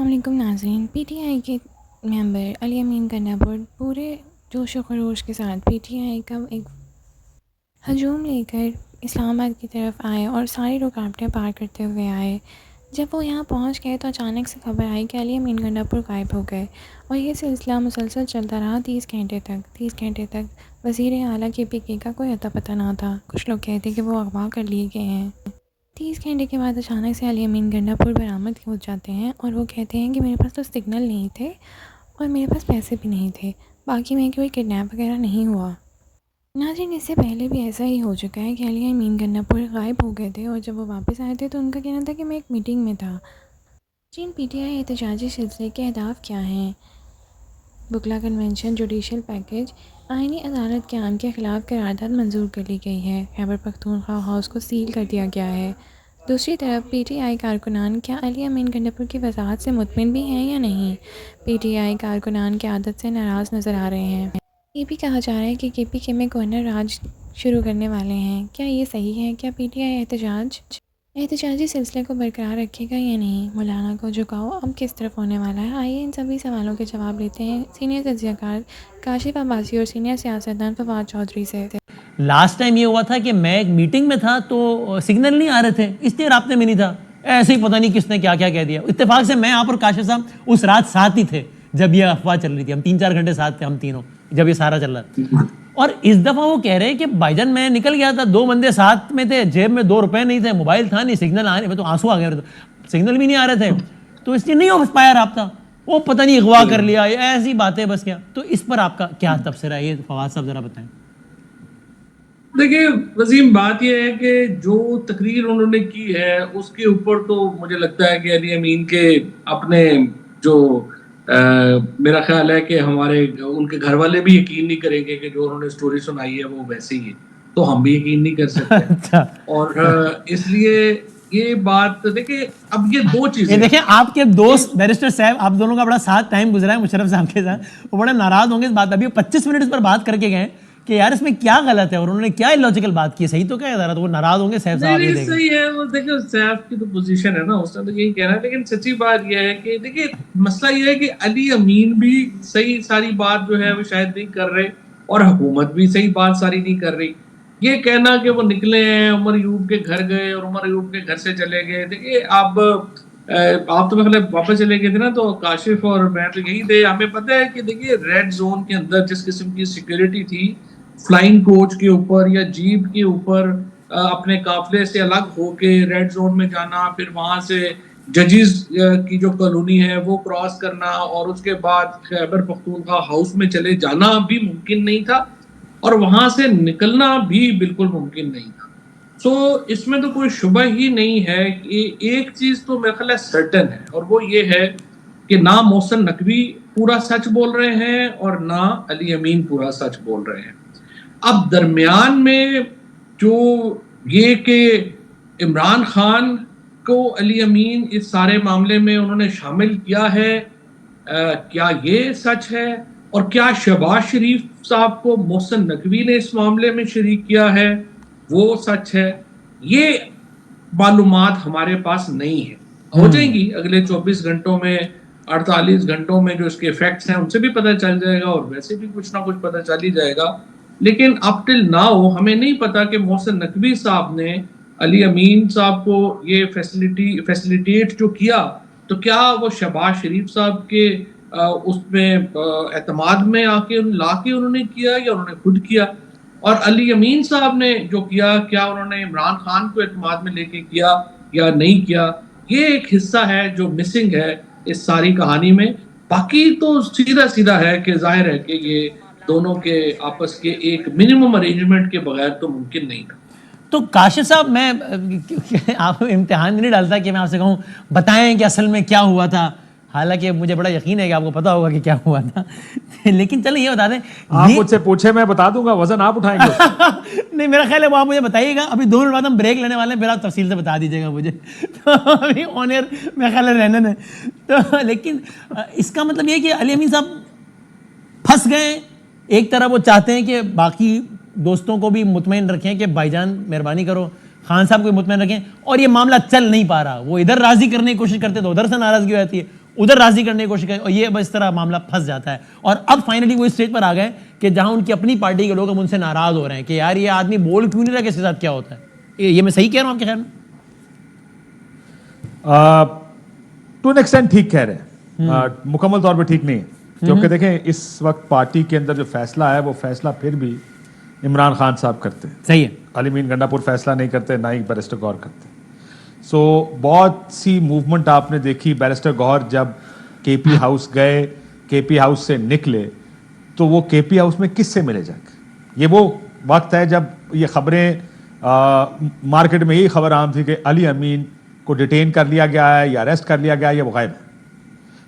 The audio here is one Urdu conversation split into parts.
السلام علیکم ناظرین. پی ٹی آئی کے ممبر علی امین گنڈاپور پورے جوش و خروش کے ساتھ پی ٹی آئی کا ایک ہجوم لے کر اسلام آباد کی طرف آئے اور ساری رکاوٹیں پار کرتے ہوئے آئے. جب وہ یہاں پہنچ گئے تو اچانک سے خبر آئی کہ علی امین گنڈاپور غائب ہو گئے اور یہ سلسلہ مسلسل چلتا رہا 30 گھنٹے تک. وزیر اعلیٰ کے پی کے کا کوئی اتا پتہ نہ تھا. کچھ لوگ کہتے کہ وہ اغوا کر لیے گئے ہیں. 30 گھنٹے کے بعد اچانک سے علی امین گنڈاپور برآمد ہو جاتے ہیں اور وہ کہتے ہیں کہ میرے پاس تو سگنل نہیں تھے اور میرے پاس پیسے بھی نہیں تھے، باقی میں کوئی کڈنیپ وغیرہ نہیں ہوا. ناظرین، اس سے پہلے بھی ایسا ہی ہو چکا ہے کہ علی امین گنڈاپور غائب ہو گئے تھے اور جب وہ واپس آئے تھے تو ان کا کہنا تھا کہ میں ایک میٹنگ میں تھا. چین پی ٹی آئی احتجاجی سلسلے کے اہداف کیا ہیں؟ بکلا کنونشن، جوڈیشل پیکج، آئینی عدالت قیام کے خلاف قرارداد منظور کر لی گئی ہے. خیبر پختونخوا ہاؤس کو سیل کر دیا گیا ہے. دوسری طرف پی ٹی آئی کارکنان کیا علی امین گنڈاپور کی وضاحت سے مطمئن بھی ہیں یا نہیں؟ پی ٹی آئی کارکنان کی عادت سے ناراض نظر آ رہے ہیں. یہ بھی کہا جا رہا ہے کہ کے پی کے میں گورنر راج شروع کرنے والے ہیں. کیا یہ صحیح ہے؟ کیا پی ٹی آئی احتجاجی سلسلے کو برقرار رکھے گا یا نہیں؟ مولانا کو جھکاؤ اب کس طرف ہونے والا ہے؟ آئیے ان سبھی سوالوں کے جواب لیتے ہیں سینئر تجزیہ کار کاشف عباسی اور سینئر سیاستدان فواد چودھری سے. لاسٹ ٹائم یہ ہوا تھا کہ میں ایک میٹنگ میں تھا تو سگنل نہیں آ رہے تھے، اس لیے رابطے میں نہیں تھا. ایسے ہی پتہ نہیں کس نے کیا کیا کہہ دیا. اتفاق سے میں آپ اور کاشف صاحب اس رات ساتھ ہی تھے جب یہ افواہ چل رہی تھی. ہم 3-4 گھنٹے ساتھ تھے ہم تینوں جب یہ سارا چل رہا تھا. اور اس دفعہ وہ کہہ رہے کہ بھائی جان میں نکل گیا تھا، 2 بندے ساتھ میں تھے، جیب میں 2 روپے نہیں تھے، موبائل تھا نہیں، سگنل آ رہے، تو آنسو آ گئے، سگنل بھی نہیں آ رہے تھے تو اس لیے نہیں ہو پایا رابطہ. وہ پتہ نہیں اغوا کر لیا، ایسی باتیں بس. کیا تو اس پر آپ کا کیا تبصرہ ہے؟ یہ فواد صاحب ذرا بتائیں. دیکھیے وسیم، بات یہ ہے کہ جو تقریر انہوں نے کی ہے اس کے اوپر تو مجھے لگتا ہے کہ علی امین کے اپنے جو میرا خیال ہے کہ ہمارے ان کے گھر والے بھی یقین نہیں کریں گے کہ جو انہوں نے سٹوری سنائی ہے وہ ویسی ہی ہے، تو ہم بھی یقین نہیں کر سکتے. اور اس لیے یہ بات دیکھیں، اب یہ 2 چیزیں دیکھیں آپ کے دوست بیرسٹر صاحب، آپ دونوں کا بڑا ساتھ ٹائم گزرا ہے مشرف صاحب کے ساتھ، وہ بڑے ناراض ہوں گے اس بات. ابھی 25 منٹ اس پر بات کر کے گئے کہ یار اس میں کیا غلط ہے اور انہوں نے کیا illogical بات کی. صحیح تو کیا ہے؟ تو وہ ناراض ہوں گے صاحب صاحب. یہ نہیں صحیح ہے، وہ دیکھیں سیف کی تو پوزیشن ہے نا، اس نے تو یہی کہنا ہے. لیکن سچی بات یہ ہے کہ دیکھیں مسئلہ یہ ہے کہ علی امین بھی صحیح ساری بات جو ہے وہ شاید نہیں کر رہے اور حکومت بھی صحیح بات ساری نہیں کر رہی. یہ کہنا کہ وہ نکلے ہیں عمر ایوب کے گھر گئے اور عمر ایوب کے گھر سے چلے گئے، دیکھیے آپ تو مطلب واپس چلے گئے تھے نا، تو کاشف اور میں تو یہی تھے. ہمیں پتہ ہے کہ دیکھیے ریڈ زون کے اندر جس قسم کی سیکیورٹی تھی، فلائنگ کوچ کے اوپر یا جیپ کے اوپر اپنے قافلے سے الگ ہو کے ریڈ زون میں جانا، پھر وہاں سے ججز کی جو کالونی ہے وہ کراس کرنا اور اس کے بعد خیبر پختونخوا ہاؤس میں چلے جانا بھی ممکن نہیں تھا اور وہاں سے نکلنا بھی بالکل ممکن نہیں تھا. سو اس میں تو کوئی شبہ ہی نہیں ہے کہ ایک چیز تو میرے خیال ہے سرٹن ہے، اور وہ یہ ہے کہ نہ محسن نقوی پورا سچ بول رہے ہیں اور نہ علی امین پورا سچ بول رہے ہیں. اب درمیان میں جو یہ کہ عمران خان کو علی امین اس سارے معاملے میں انہوں نے شامل کیا ہے، کیا یہ سچ ہے؟ اور کیا شہباز شریف صاحب کو محسن نقوی نے اس معاملے میں شریک کیا ہے، وہ سچ ہے؟ یہ معلومات ہمارے پاس نہیں ہے. ہو جائیں گی اگلے 24 گھنٹوں میں، 48 گھنٹوں میں جو اس کے ایفیکٹس ہیں ان سے بھی پتہ چل جائے گا اور ویسے بھی کچھ نہ کچھ پتہ چل ہی جائے گا. لیکن اپ ٹل ناؤ ہمیں نہیں پتا کہ محسن نقوی صاحب نے علی امین صاحب کو یہ فیسلیٹیٹ جو کیا تو کیا وہ شہباز شریف صاحب کے اس میں اعتماد میں آ کے لا کے انہوں نے کیا یا انہوں نے خود کیا، اور علی امین صاحب نے جو کیا کیا انہوں نے عمران خان کو اعتماد میں لے کے کیا یا نہیں کیا. یہ ایک حصہ ہے جو مسنگ ہے اس ساری کہانی میں. باقی تو سیدھا ہے کہ ظاہر ہے کہ یہ دونوں کے آپس کے ایک منیمم ارینجمنٹ کے بغیر تو ممکن نہیں تھا. تو کاشف صاحب، میں آپ امتحان نہیں ڈالتا کہ میں آپ سے کہوں بتائیں کہ اصل میں کیا ہوا تھا، حالانکہ مجھے بڑا یقین ہے کہ آپ کو پتا ہوگا کہ کیا ہوا تھا. لیکن چلیں یہ بتا دیں، آپ مجھ سے پوچھے میں بتا دوں گا، وزن آپ اٹھائیں گے. نہیں میرا خیال ہے وہ آپ مجھے بتائیے گا. ابھی 2 منٹ بعد ہم بریک لینے والے ہیں، پھر آپ تفصیل سے بتا دیجیے گا مجھے. تو ابھی آن ایئر میرا خیال ہے رہنے دیں. تو لیکن اس کا مطلب یہ کہ علی امین صاحب پھنس گئے. ایک طرح وہ چاہتے ہیں کہ باقی دوستوں کو بھی مطمئن رکھیں کہ بھائی جان مہربانی کرو، خان صاحب کو بھی مطمئن رکھیں، اور یہ معاملہ چل نہیں پا رہا. وہ ادھر راضی کرنے کی کوشش کرتے تو ادھر سے ناراضگی ہو جاتی ہے، ادھر راضی کرنے کی کوشش کریں, اور یہ بس اس طرح معاملہ پھنس جاتا ہے. اور اب فائنلی وہ اسٹیج پر آ گئے کہ جہاں ان کی اپنی پارٹی کے لوگ اب ان سے ناراض ہو رہے ہیں کہ یار یہ آدمی بول کیوں نہیں رہا کہ اس کے ساتھ کیا ہوتا ہے. یہ میں صحیح کہہ رہا ہوں آپ کے خیال میں؟ ٹو این ایکسٹینٹ ٹھیک کہہ رہے ہیں, مکمل طور پہ ٹھیک نہیں ہے, کیونکہ دیکھیں اس وقت پارٹی کے اندر جو فیصلہ ہے وہ فیصلہ پھر بھی عمران خان صاحب کرتے ہیں. صحیح ہے. علی امین گنڈا پور فیصلہ نہیں کرتے, نہ ہی بیرسٹر گوہر کرتے. سو بہت سی موومنٹ آپ نے دیکھی. بیرسٹر گوہر جب کے پی ہاؤس گئے, کے پی ہاؤس سے نکلے, تو وہ کے پی ہاؤس میں کس سے ملے جا کے؟ یہ وہ وقت ہے جب یہ خبریں مارکیٹ میں یہی خبر عام تھی کہ علی امین کو ڈیٹین کر لیا گیا ہے یا اریسٹ کر لیا گیا ہے یا وہ غائب ہے.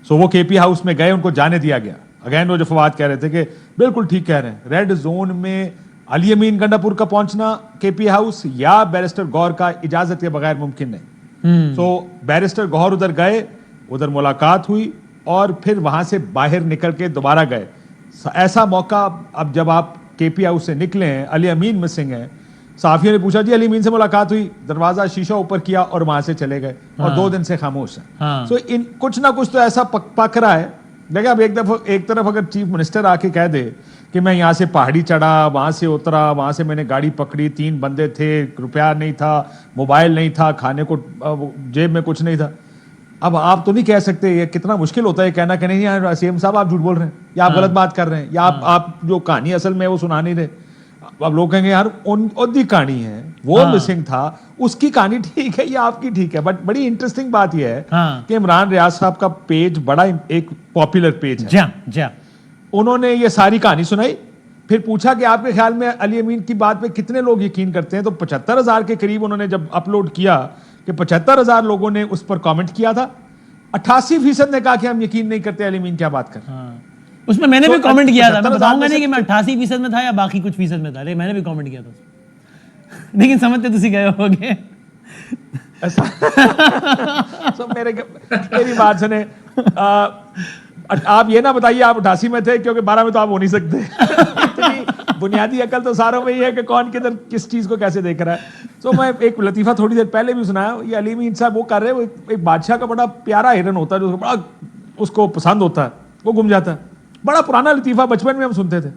سو وہ کے پی ہاؤس میں گئے, ان کو جانے دیا گیا. اگین وہ جو فواد کہہ رہے تھے کہ بالکل ٹھیک کہہ رہے ہیں, ریڈ زون میں علی امین گنڈا پور کا پہنچنا کے پی ہاؤس یا بیرسٹر گوہر کا اجازت کے بغیر ممکن نہیں. سو بیرسٹر گوہر ادھر گئے, ادھر ملاقات ہوئی, اور پھر وہاں سے باہر نکل کے دوبارہ گئے. ایسا موقع اب جب آپ کے پی ہاؤس سے نکلے ہیں, علی امین مسنگ ہیں, صحافیوں نے پوچھا جی علی امین سے ملاقات ہوئی, دروازہ شیشہ اوپر کیا اور وہاں سے چلے گئے, اور 2 دن سے خاموش ہیں. سو ان کچھ نہ کچھ تو ایسا پک رہا ہے. دیکھیں اب ایک طرف اگر چیف منسٹر آ کے کہہ دے کہ میں یہاں سے پہاڑی چڑھا, وہاں سے اترا, وہاں سے میں نے گاڑی پکڑی, 3 بندے تھے, روپیہ نہیں تھا, موبائل نہیں تھا, کھانے کو جیب میں کچھ نہیں تھا. اب آپ تو نہیں کہہ سکتے, یہ کتنا مشکل ہوتا ہے کہنا کہ نہیں یار سی ایم صاحب آپ جھوٹ بول رہے ہیں, یا آپ غلط بات کر رہے ہیں, یا آپ جو کہانی اصل میں وہ سنا نہیں رہے. اب لوگ کہیں گے یار دی کہانی ہے, وہ مسنگ تھا, اس کی کہانی ٹھیک ہے یا آپ کی ٹھیک ہے. بٹ بڑی انٹرسٹنگ بات یہ ہے کہ عمران ریاض صاحب کا پیج بڑا ایک پاپولر پیج ہے. انہوں نے یہ ساری کہانی سنائی, پھر پوچھا کہ آپ کے خیال میں علی امین کی بات پہ کتنے لوگ یقین کرتے ہیں, تو 75,000 کے قریب انہوں نے جب اپلوڈ کیا کہ 75,000 لوگوں نے اس پر کامنٹ کیا تھا. 88% نے کہا کہ ہم یقین نہیں کرتے علی امین کیا بات کر رہے ہیں. اس میں نے بھی کامنٹ کیا تھا, میں بتاؤں گا نہیں کہ میں 88% میں تھا یا باقی کچھ فیصد میں تھا, لیکن میں نے بھی کامنٹ کیا تھا, لیکن سمجھتے تسی گئے ہو گے. میری بات سنیں, آپ یہ نہ بتائیے آپ 88 میں تھے, کیونکہ 12 میں تو آپ ہو نہیں سکتے. اتنی بنیادی عقل تو ساروں میں ہی ہے کہ کون کدھر کس چیز کو کیسے دیکھ رہا ہے. تو میں ایک لطیفہ تھوڑی دیر پہلے بھی سنایا, یہ علی امین صاحب وہ کر رہے ہیں, ایک بادشاہ کا بڑا پیارا ہرن ہوتا ہے جو بڑا اس کو پسند ہوتا ہے, وہ گم جاتا ہے. بڑا پرانا لطیفہ بچپن میں ہم سنتے تھے.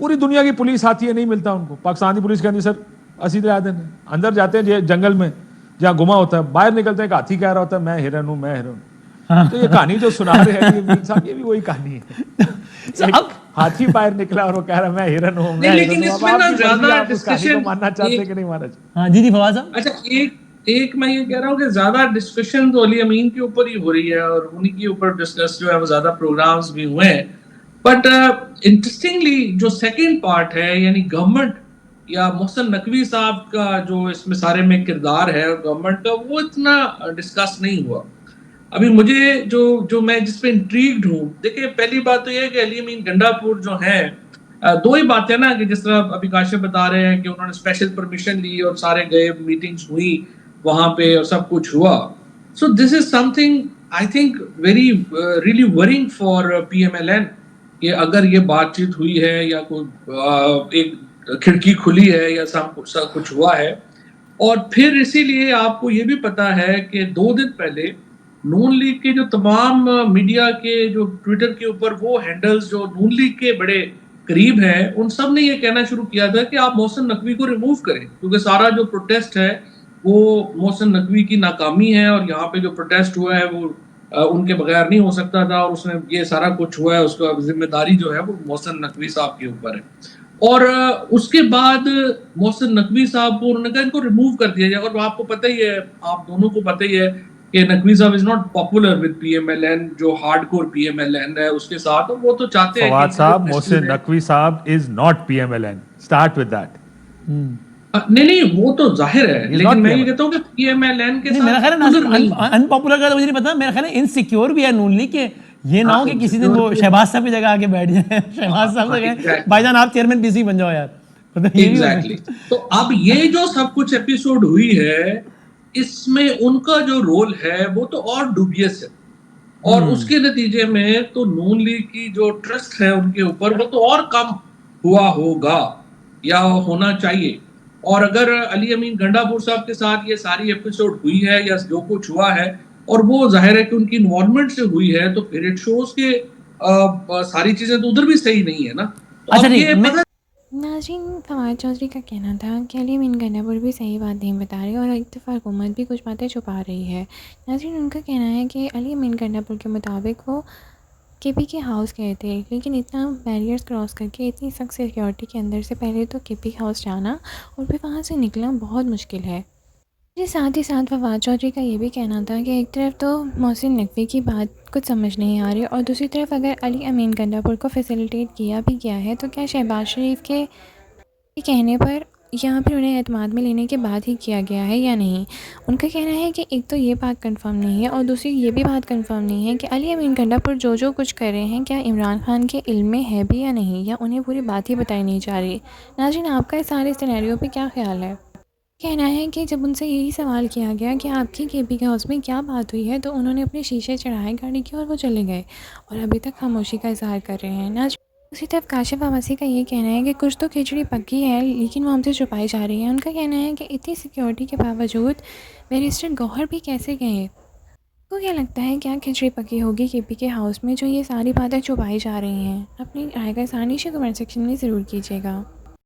پوری دنیا کی پولیس آتی ہے, نہیں ملتا ان کو. پاکستان کی پولیس کہتی ہے سر اسی طرح آتے ہیں, اندر جاتے ہیں جنگل میں جہاں گما ہوتا ہے, باہر نکلتے ہیں, ایک ہاتھی کہہ رہا ہوتا ہے میں ہرن ہوں, میں ہرن ہوں. تو یہ کہانی جو سنا رہے ہیں امین صاحب, یہ بھی وہی کہانی ہے. ہاتھی باہر نکلا اور وہ کہہ رہا میں ہرن ہوں, میں لیکن اس میں نا زیادہ ڈسکشن ماننا چاہتے کہ نہیں ماننا چاہتے. ہاں جی فواز صاحب. اچھا ایک میں یہ کہہ رہا ہوں کہ زیادہ ڈسکشن تو علی امین کے اوپر ہی ہو رہی ہے, اور انہی کے اوپر ڈسکس جو ہے وہ زیادہ پروگرامز بھی ہوئے ہیں. بٹ انٹرسٹنگلی جو سیکنڈ پارٹ ہے, یعنی گورنمنٹ یا محسن نقوی صاحب کا جو اس میں سارے میں کردار ہے گورنمنٹ کا, وہ اتنا ڈسکس نہیں ہوا. ابھی مجھے جو میں جس پہ انٹریگڈ ہوں, دیکھیں پہلی بات تو یہ ہے کہ علی امین گنڈا پور جو ہے, 2 ہی باتیں نا, کہ جس طرح ابھی کاشف بتا رہے ہیں کہ انہوں نے اسپیشل پرمیشن لی اور سارے گئے, میٹنگز ہوئی وہاں پہ اور سب کچھ ہوا. So this is something I think very really wrong for P M L N, کہ اگر یہ بات چیت ہوئی ہے یا کوئی ایک کھڑکی کھلی ہے یا سب کچھ ہوا ہے. اور پھر اسی لیے آپ کو یہ بھی پتا ہے کہ 2 دن پہلے نون لیگ کے جو تمام میڈیا کے جو ٹویٹر کے اوپر وہ ہینڈلز جو نون لیگ کے بڑے قریب ہیں, ان سب نے یہ کہنا شروع کیا تھا کہ آپ محسن نقوی کو ریموو کریں, کیونکہ سارا جو پروٹیسٹ ہے وہ محسن نقوی کی ناکامی ہے, اور یہاں پہ جو پروٹیسٹ ہوا ہے وہ ان کے بغیر نہیں ہو سکتا تھا, اور اس میں یہ سارا کچھ ہوا ہے, اس کا ذمہ داری جو ہے وہ محسن نقوی صاحب کے اوپر ہے. اور اس کے بعد محسن نقوی صاحب کو انہوں نے کہا ان کو ریموو کر دیا جائے. اور آپ کو پتہ ہی ہے, آپ دونوں کو پتہ ہی ہے کہ نقوی صاحب is not popular with P M L N, جو hard core P M L N ہے اس کے ساتھ, اور وہ تو چاہتے ہیں فواد صاحب محسن نقوی صاحب is not P M L N, start with that. نہیں وہ تو ظاہر ہے, لیکن میں یہ کہتا ہوں کہ پی ایم ایل این کے ساتھ میرا خیال ہے ان پاپولر کا مجھے نہیں پتا, میرا خیال ہے انسیکیور بھی ہے نون لیگ کے, یہ نہ ہو کہ کسی دن وہ شہباز صاحب کی جگہ آ کے بیٹھ جائیں, شہباز صاحب سے کہیں بھائی جان آپ چیئرمین پی سی بن جاؤ یار. ایگزیکٹلی. تو اب یہ جو سب کچھ ایپیسوڈ ہوئی ہے, اس میں ان کا جو رول ہے وہ تو اور ڈوبیس ہے, اور اس کے نتیجے میں تو نون لیگ کی جو ٹرسٹ ہے ان کے اوپر وہ تو اور کم ہوا ہوگا یا ہونا چاہیے. اور اگر علی امین گنڈا پور صاحب کے ساتھ یہ ساری ایپیسوڈ ہوئی ہے یا جو کچھ ہوا ہے, اور وہ ظاہر ہے کہ ان کی انوالومنٹ سے ہوئی ہے, تو پھر اٹ شوز کہ ساری چیزیں تو ادھر بھی صحیح نہیں ہے نا. تو اچھا اب نہیں یہ میں پتہ ناظرین، فواد چودھری کا کہنا تھا کہ علی امین گنڈاپور بھی صحیح بات نہیں بتا رہی اور ایک دفعہ حکومت بھی کچھ باتیں چھپا رہی ہے. ناظرین، ان کا کہنا ہے کہ علی امین گنڈاپور کے مطابق وہ کے پی کے ہاؤس گئے تھے، لیکن اتنا بیریئرز کراس کر کے اتنی سخت سیکیورٹی کے اندر سے پہلے تو کے پی ہاؤس جانا اور پھر وہاں سے نکلنا بہت مشکل ہے. جی، ساتھ ہی ساتھ فواد چودھری کا یہ بھی کہنا تھا کہ ایک طرف تو محسن نقوی کی بات کچھ سمجھ نہیں آ رہی اور دوسری طرف اگر علی امین گنڈاپور کو فیسیلیٹیٹ کیا بھی گیا ہے تو کیا شہباز شریف کے کہنے پر یا پھر انہیں اعتماد میں لینے کے بعد ہی کیا گیا ہے یا نہیں. ان کا کہنا ہے کہ ایک تو یہ بات کنفرم نہیں ہے اور دوسری یہ بھی بات کنفرم نہیں ہے کہ علی امین گنڈاپور جو کچھ کر رہے ہیں کیا عمران خان کے علم میں ہے بھی یا نہیں، یا انہیں پوری بات ہی بتائی نہیں جا رہی. ناظرین، آپ کا اس سارے سینیریو پہ کیا خیال ہے؟ کہنا ہے کہ جب ان سے یہی سوال کیا گیا کہ آپ کی کے پی کے ہاؤس میں کیا بات ہوئی ہے تو انہوں نے اپنے شیشے چڑھائے گاڑی کی اور وہ چلے گئے اور ابھی تک خاموشی کا اظہار کر رہے ہیں. اسی طرف کاشف عباسی کا یہ کہنا ہے کہ کچھ تو کھچڑی پکی ہے لیکن وہ ہم سے چھپائی جا رہی ہے. ان کا کہنا ہے کہ اتنی سیکیورٹی کے باوجود بیرسٹر گوہر بھی کیسے گئے. کو کیا لگتا ہے کیا کھچڑی پکی ہوگی کے پی کے ہاؤس میں جو یہ ساری باتیں چھپائی جا رہی ہیں؟ اپنی رائے کا اظہار نیچے کمنٹ سیکشن میں ضرور کیجیے گا.